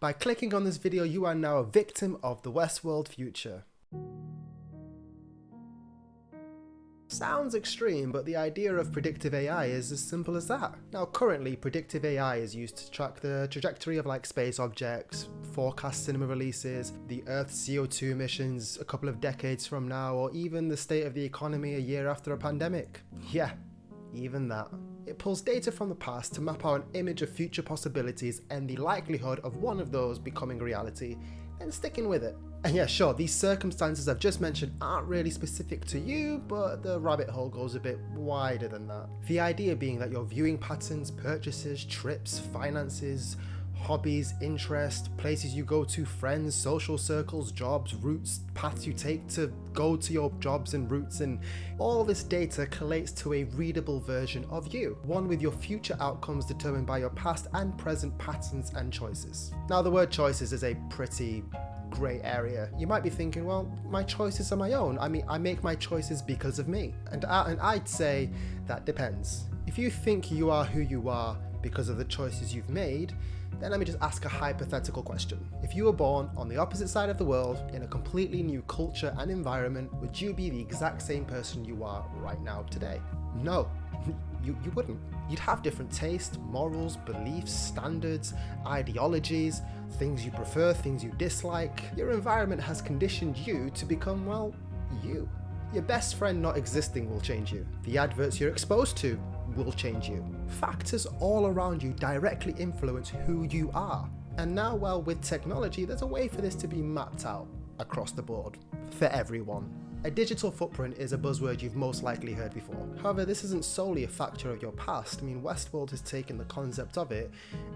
By clicking on this video, you are now a victim of the Westworld future. Sounds extreme, but the idea of predictive AI is as simple as that. Now, currently, predictive AI is used to track the trajectory of space objects, forecast cinema releases, the Earth's CO2 emissions a couple of decades from now, or even the state of the economy a year after a pandemic. Yeah, even that. It pulls data from the past to map out an image of future possibilities and the likelihood of one of those becoming reality, and sticking with it. And yeah, sure, these circumstances I've just mentioned aren't really specific to you, but the rabbit hole goes a bit wider than that. The idea being that your viewing patterns, purchases, trips, finances, hobbies, interests, places you go to, friends, social circles, jobs, routes, paths you take to go to your jobs and routes, and all this data collates to a readable version of you, one with your future outcomes determined by your past and present patterns and choices. Now, the word choices is a pretty grey area. You might be thinking, well, my choices are my own. I mean, I make my choices because of me. And I'd say that depends. If you think you are who you are because of the choices you've made, then let me just ask a hypothetical question. If you were born on the opposite side of the world in a completely new culture and environment, would you be the exact same person you are right now today? No, you wouldn't. You'd have different tastes, morals, beliefs, standards, ideologies, things you prefer, things you dislike. Your environment has conditioned you to become, well, you. Your best friend not existing will change you. The adverts you're exposed to will change you. Factors all around you directly influence who you are. And now, well, with technology, there's a way for this to be mapped out across the board for everyone. A digital footprint is a buzzword you've most likely heard before. However, this isn't solely a factor of your past. I mean, Westworld has taken the concept of it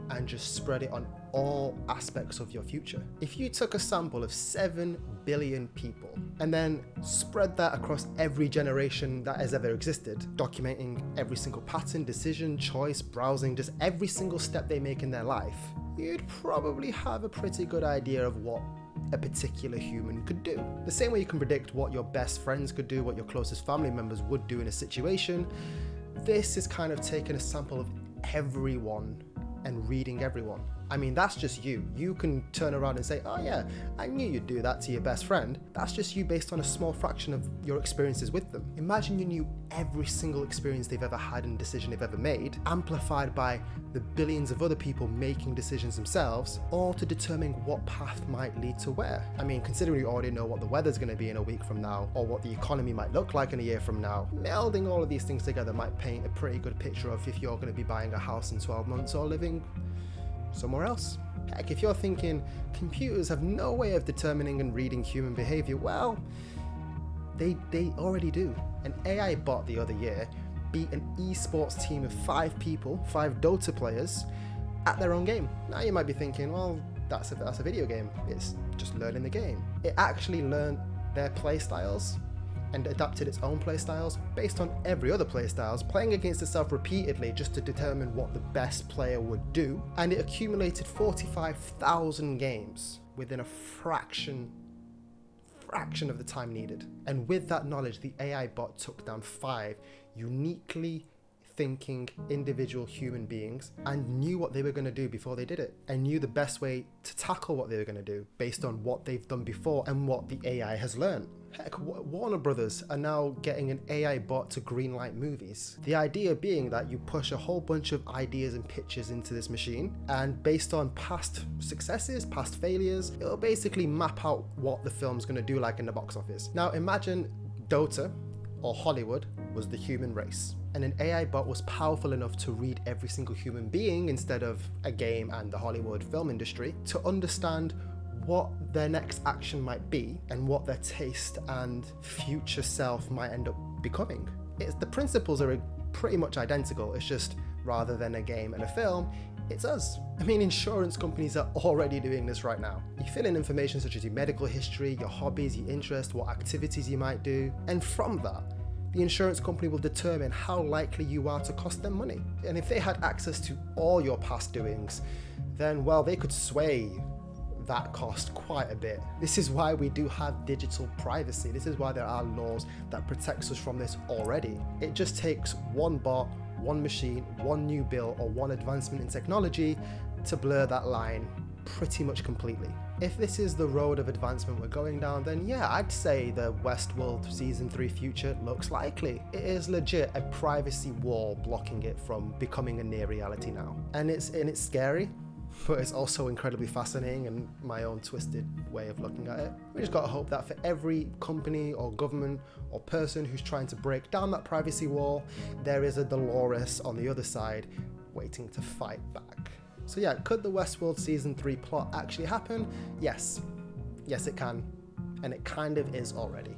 and just spread it on all aspects of your future. If you took a sample of 7 billion people and then spread that across every generation that has ever existed, documenting every single pattern, decision, choice, browsing, just every single step they make in their life, you'd probably have a pretty good idea of what a particular human could do. The same way you can predict what your best friends could do, what your closest family members would do in a situation, this is kind of taking a sample of everyone and reading everyone. I mean, that's just you. You can turn around and say, oh yeah, I knew you'd do that to your best friend. That's just you based on a small fraction of your experiences with them. Imagine you knew every single experience they've ever had and decision they've ever made, amplified by the billions of other people making decisions themselves, all to determine what path might lead to where. I mean, considering you already know what the weather's going to be in a week from now, or what the economy might look like in a year from now, melding all of these things together might paint a pretty good picture of if you're going to be buying a house in 12 months or living somewhere else. Heck, if you're thinking computers have no way of determining and reading human behavior, well, they already do. An AI bot the other year beat an esports team of 5 people, 5 Dota players, at their own game. Now you might be thinking, well, that's a video game. It's just learning the game. It actually learned their play styles and adapted its own playstyles based on every other playstyles, playing against itself repeatedly just to determine what the best player would do, and it accumulated 45,000 games within a fraction of the time needed. And with that knowledge, the AI bot took down 5 uniquely thinking individual human beings and knew what they were going to do before they did it, and knew the best way to tackle what they were going to do based on what they've done before and what the AI has learned. Heck, Warner Brothers are now getting an AI bot to greenlight movies. The idea being that you push a whole bunch of ideas and pitches into this machine, and based on past successes, past failures, it'll basically map out what the film's going to do like in the box office. Now imagine Dota or Hollywood was the human race, and an AI bot was powerful enough to read every single human being instead of a game and the Hollywood film industry, to understand what their next action might be and what their taste and future self might end up becoming. The principles are pretty much identical. It's just rather than a game and a film, it's us. I mean, insurance companies are already doing this right now. You fill in information such as your medical history, your hobbies, your interests, what activities you might do, and from that, the insurance company will determine how likely you are to cost them money. And if they had access to all your past doings, then, well, they could sway that cost quite a bit. This is why we do have digital privacy. This is why there are laws that protects us from this already. It just takes one bot, one machine, one new bill, or one advancement in technology to blur that line pretty much completely. If this is the road of advancement we're going down, then yeah, I'd say the Westworld Season 3 future looks likely. It is legit a privacy wall blocking it from becoming a near reality now. And it's scary, but it's also incredibly fascinating and my own twisted way of looking at it. We just gotta hope that for every company or government or person who's trying to break down that privacy wall, there is a Dolores on the other side waiting to fight back. So yeah, could the Westworld Season 3 plot actually happen? Yes. Yes, it can. And it kind of is already.